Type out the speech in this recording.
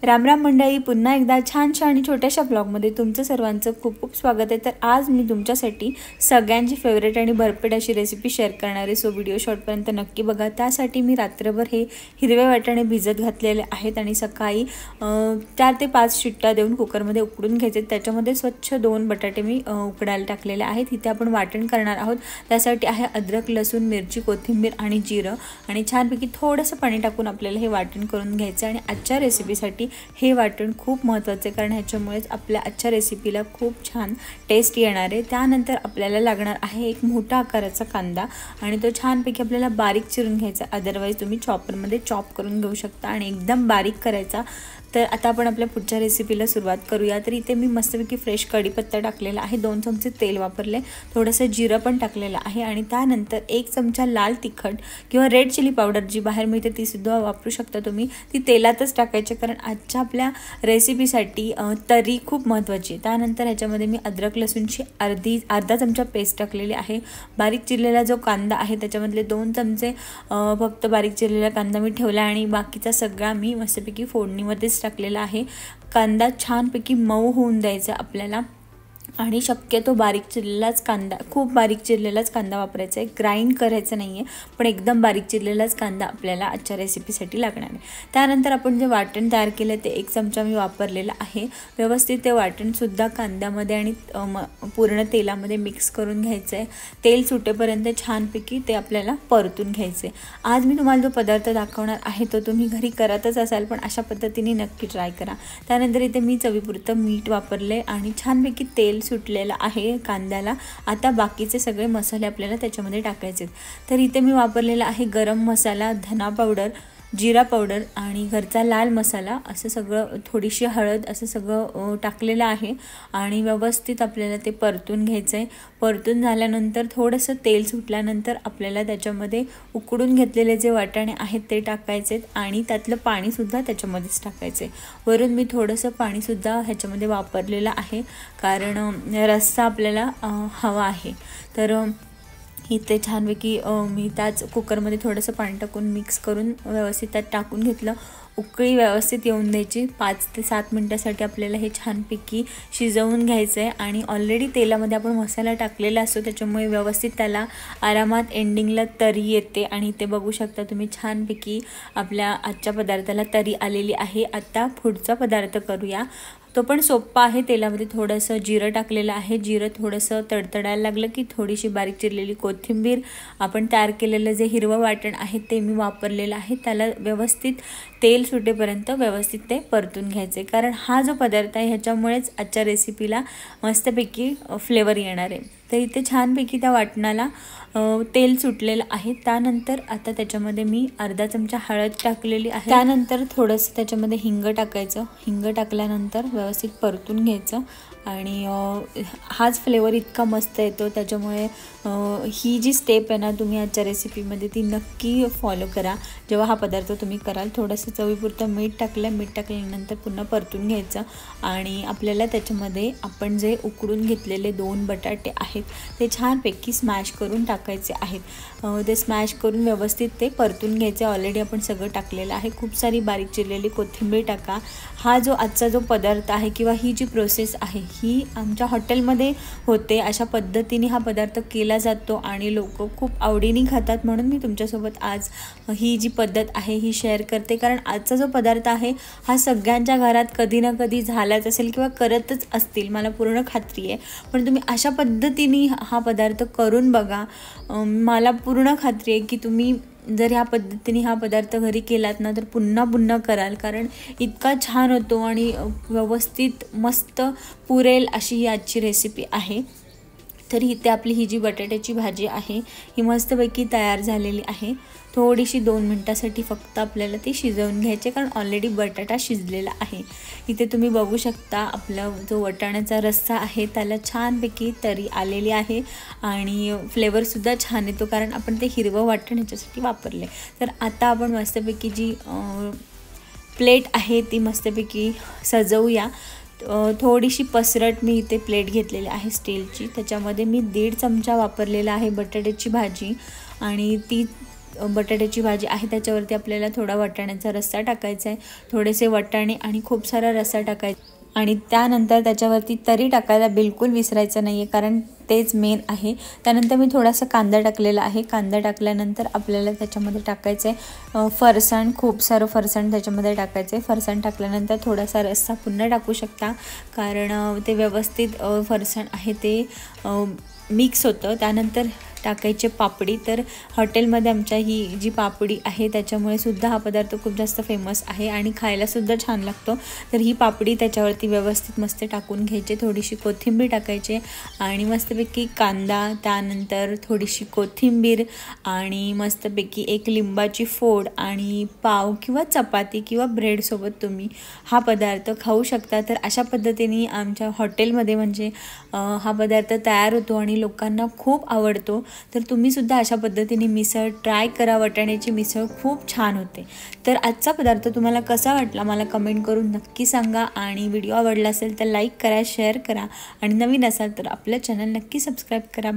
राम राम मंडळी, पुन्हा एकदा छानशा आणि छोट्याशा ब्लॉगमध्ये तुमचं सर्वांचं खूप खूप स्वागत आहे। तर आज मी तुमच्यासाठी सगळ्यांची फेवरेट आणि भरपेट अशी रेसिपी शेअर करणार आहे। सो व्हिडिओ शॉर्टपर्यंत नक्की बघा। त्यासाठी मी रात्रभर हे हिरवे वाटाणे भिजत घातलेले आहेत आणि सकाळी 4 ते 5 शिट्ट्या देऊन कुकरमध्ये उकडून घ्यायचे। त्याच्यामध्ये स्वच्छ 2 बटाटे मी उकडायला टाकलेले आहेत। इथे आपण वाटण करणार आहोत। त्यासाठी आहे अद्रक, लसूण, मिरची, कोथिंबीर आणि जिरं आणि छानपैकी थोडंसं पाणी टाकून आपल्याला हे वाटण करून घ्यायचं। आणि आजच्या रेसिपीसाठी हे वाटण खूप महत्त्वाचे, कारण ह्याच्यामुळेच आपल्या आजच्या रेसिपीला खूप छान टेस्ट येणार आहे। त्यानंतर आपल्याला लागणार आहे एक मोठा आकाराचा कांदा आणि तो छानपैकी आपल्याला बारीक चिरून घ्यायचा। अदरवाइज तुम्ही चॉपरमध्ये चॉप करून घेऊ शकता आणि एकदम बारीक करायचा। तर आता आपण आपल्या पुढच्या रेसिपीला सुरुवात करूया। तर इथे मी मस्तपैकी फ्रेश कढीपत्ता टाकलेला आहे, 2 चमचे तेल वापरले, थोडंसं जिरं पण टाकलेलं आहे आणि त्यानंतर 1 चमचा लाल तिखट किंवा रेड चिली पावडर जी बाहेर मिळते ती सुद्धा वापरू शकता तुम्ही। ती तेलातच टाकायची, कारण आजच्या आपल्या रेसिपीसाठी तरी खूप महत्त्वाची आहे। त्यानंतर ह्याच्यामध्ये मी अद्रक लसूणची अर्धा चमचा पेस्ट टाकलेली आहे। बारीक चिरलेला जो कांदा आहे त्याच्यामधले 2 चमचे फक्त बारीक चिरलेला कांदा मी ठेवला आणि बाकीचा सगळा मी मस्तपैकी फोडणीमध्ये टाकलेला आहे। कांदा छानपैकी मऊ होऊन द्यायचा आपल्याला आणि शक्यतो बारीक चिरलेलाच कांदा, खूप बारीक चिरलेलाच कांदा वापरायचा आहे, ग्राइंड करायचं नाही आहे, पण एकदम बारीक चिरलेलाच कांदा आपल्याला आजच्या रेसिपीसाठी लागणार आहे। त्यानंतर आपण जे वाटण तयार केलं ते 1 चमचा मी वापरलेला आहे। व्यवस्थित ते वाटणसुद्धा कांद्यामध्ये आणि पूर्ण तेलामध्ये मिक्स करून घ्यायचं आहे। तेल सुटेपर्यंत छानपैकी ते आपल्याला परतून घ्यायचे। आज मी तुम्हाला जो पदार्थ दाखवणार आहे तो तुम्ही घरी करतच असाल, पण अशा पद्धतीने नक्की ट्राय करा। त्यानंतर इथे मी चवीपुरतं मीठ वापरले आणि छानपैकी तेल सुटलेला आहे कांद्याला। आता बाकीचे सगळे मसाले आपल्याला त्याच्यामध्ये टाकायचे। तर इथे मी वापरलेला आहे गरम मसाला, धना पावडर, जिरा पावडर आणि घरचा लाल मसाला, असं सगळं, थोडीशी हळद, असं सगळं टाकलेलं आहे आणि व्यवस्थित आपल्याला ते परतून घ्यायचं आहे। परतून झाल्यानंतर थोडंसं तेल सुटल्यानंतर आपल्याला त्याच्यामध्ये उकडून घेतलेले जे वाटाणे आहेत ते टाकायचे आणि त्यातलं पाणीसुद्धा त्याच्यामध्येच टाकायचे। वरून मी थोडंसं पाणीसुद्धा ह्याच्यामध्ये वापरलेलं आहे, कारण रस्सा आपल्याला हवा आहे। तर इथे छानपैकी मी त्याच कुकरमध्ये थोडंसं पाणी टाकून मिक्स करून व्यवस्थित त्यात टाकून घेतलं। उकळी व्यवस्थित येऊन द्यायची। 5 ते 7 मिनिटासाठी आपल्याला हे छानपैकी शिजवून घ्यायचं आहे आणि ऑलरेडी तेलामध्ये आपण मसाला टाकलेला असतो, त्याच्यामुळे व्यवस्थित त्याला आरामात एंडिंगला तरी येते आणि ते बघू शकता तुम्ही, छानपैकी आपल्या आजच्या पदार्थाला तरी आलेली आहे। आता पुढचा पदार्थ करूया, तो पण सोप्पा आहे। तेलामध्ये थोडंसं जिरं टाकलेलं आहे। जिरं थोडंसं तडतडायला लागलं की थोडीशी बारीक चिरलेली कोथिंबीर, आपण तयार केलेलं जे हिरवं वाटण आहे ते मी वापरलेलं आहे, त्याला व्यवस्थित तेल सुटेपर्यंत व्यवस्थित ते परतून घ्यायचे, कारण हा जो पदार्थ आहे ह्याच्यामुळेच आजच्या रेसिपीला मस्तपैकी फ्लेवर येणार आहे। तर इथे छानपैकी त्या वाटणाला तेल सुटलेलं आहे। त्यानंतर आता त्याच्यामध्ये मी अर्धा चमचा हळद टाकलेली आहे। त्यानंतर थोडंसं त्याच्यामध्ये हिंग टाकायचं। हिंग टाकल्यानंतर व्यवस्थित परतून घ्यायचं आणि हाच फ्लेवर इतका मस्त येतो, त्याच्यामुळे ही जी स्टेप आहे ना तुम्ही आजच्या रेसिपीमध्ये ती नक्की फॉलो करा जेव्हा हा पदार्थ तुम्ही कराल। थोडंसं चवीपुरतं मीठ टाकलं, मीठ टाकल्यानंतर पुन्हा परतून घ्यायचं आणि आपल्याला त्याच्यामध्ये आपण जे उकडून घेतलेले 2 बटाटे आहेत ते छानपैकी स्मॅश करून टाकायचे आहेत। ते स्मॅश करून व्यवस्थित ते परतून घ्यायचे। ऑलरेडी आपण सगळं टाकलेलं आहे। खूप सारी बारीक चिरलेली कोथिंबीर टाका। हा जो आजचा जो पदार्थ आहे किंवा ही जी प्रोसेस आहे ही आमच्या हॉटेलमध्ये होते, अशा पद्धतीने हा पदार्थ केला जातो आणि लोक खूप आवडीने खातात, म्हणून मी तुमच्यासोबत आज ही जी पद्धत आहे ही शेअर करते। कारण आजचा जो पदार्थ आहे हा सगळ्यांच्या घरात कधी ना कधी झालाच असेल किंवा करतच असतील, मला पूर्ण खात्री आहे। पण तुम्ही अशा पद्धतीने हा पदार्थ करून बघा, मला पूर्ण खात्री आहे की तुम्ही जर ह्या पद्धतीने हा पदार्थ घरी केलात ना तर पुन्हा पुन्हा कराल, कारण इतका छान होतो आणि व्यवस्थित मस्त पुरेल अशी ही आजची रेसिपी आहे। तर इथे आपली ही जी बटाट्याची भाजी आहे ही मस्तपैकी तयार झालेली आहे। थोडीशी 2 मिनिटासाठी फक्त आपल्याला ती शिजवून घ्यायची, कारण ऑलरेडी बटाटा शिजलेला आहे। इथे तुम्ही बघू शकता आपला जो वाटाण्याचा रस्सा आहे त्याला छानपैकी तरी आलेली आहे आणि फ्लेवरसुद्धा छान येतो, कारण आपण ते हिरवं वाटण ह्याच्यासाठी वापरले। तर आता आपण मस्तपैकी जी प्लेट आहे ती मस्तपैकी सजवूया। थोडीशी पसरट मी इथे प्लेट घेतलेली आहे स्टीलची, त्याच्यामध्ये मी 1.5 चमचा वापरलेला आहे बटाट्याची भाजी आणि ती बटाट्याची भाजी आहे त्याच्यावरती आपल्याला थोडा वाटाण्याचा रस्सा टाकायचा आहे, थोडेसे वाटाणे आणि खूप सारा रस्सा टाकायचा आणि त्यानंतर त्याच्यावरती तरी टाकायला बिलकुल विसरायचं नाही आहे, कारण तेच मेन आहे। त्यानंतर मी थोडासा कांदा टाकलेला आहे। कांदा टाकल्यानंतर आपल्याला त्याच्यामध्ये टाकायचं आहे फरसाण, खूप सारं फरसाण त्याच्यामध्ये टाकायचं आहे। फरसाण टाकल्यानंतर थोडासा रस्सा पुन्हा टाकू शकता, कारण ते व्यवस्थित फरसाण आहे ते मिक्स होतं। त्यानंतर टाकायचे पापडी। तर हॉटेलमध्ये आमच्या ही जी पापडी आहे त्याच्यामुळे सुद्धा हा पदार्थ खूप जास्त फेमस आहे आणि खायला सुद्धा छान लागतो। तर ही पापडी त्याच्यावरती व्यवस्थित मस्त टाकून घ्यायचे, थोडीशी कोथिंबीर टाकायची आणि मस्तपैकी कांदा, त्यानंतर थोडीशी कोथिंबीर आणि मस्तपैकी एक लिंबाची फोड आणि पाव किंवा चपाती किंवा ब्रेडसोबत तुम्ही हा पदार्थ खाऊ शकता। तर अशा पद्धतीने आमच्या हॉटेलमध्ये म्हणजे हा पदार्थ तयार होतो आणि लोकांना खूप आवडतो। तर तुम्ही सुद्धा अशा पद्धतीने मिसळ ट्राय करा, वाटाण्याची मिसळ खूप छान होते। तर आजचा पदार्थ तुम्हाला कसा वाटला मला कमेंट करून नक्की सांगा आणि व्हिडिओ आवडला असेल तर लाईक करा, शेअर करा आणि नवीन असाल तर आपलं चॅनल नक्की सबस्क्राईब करा।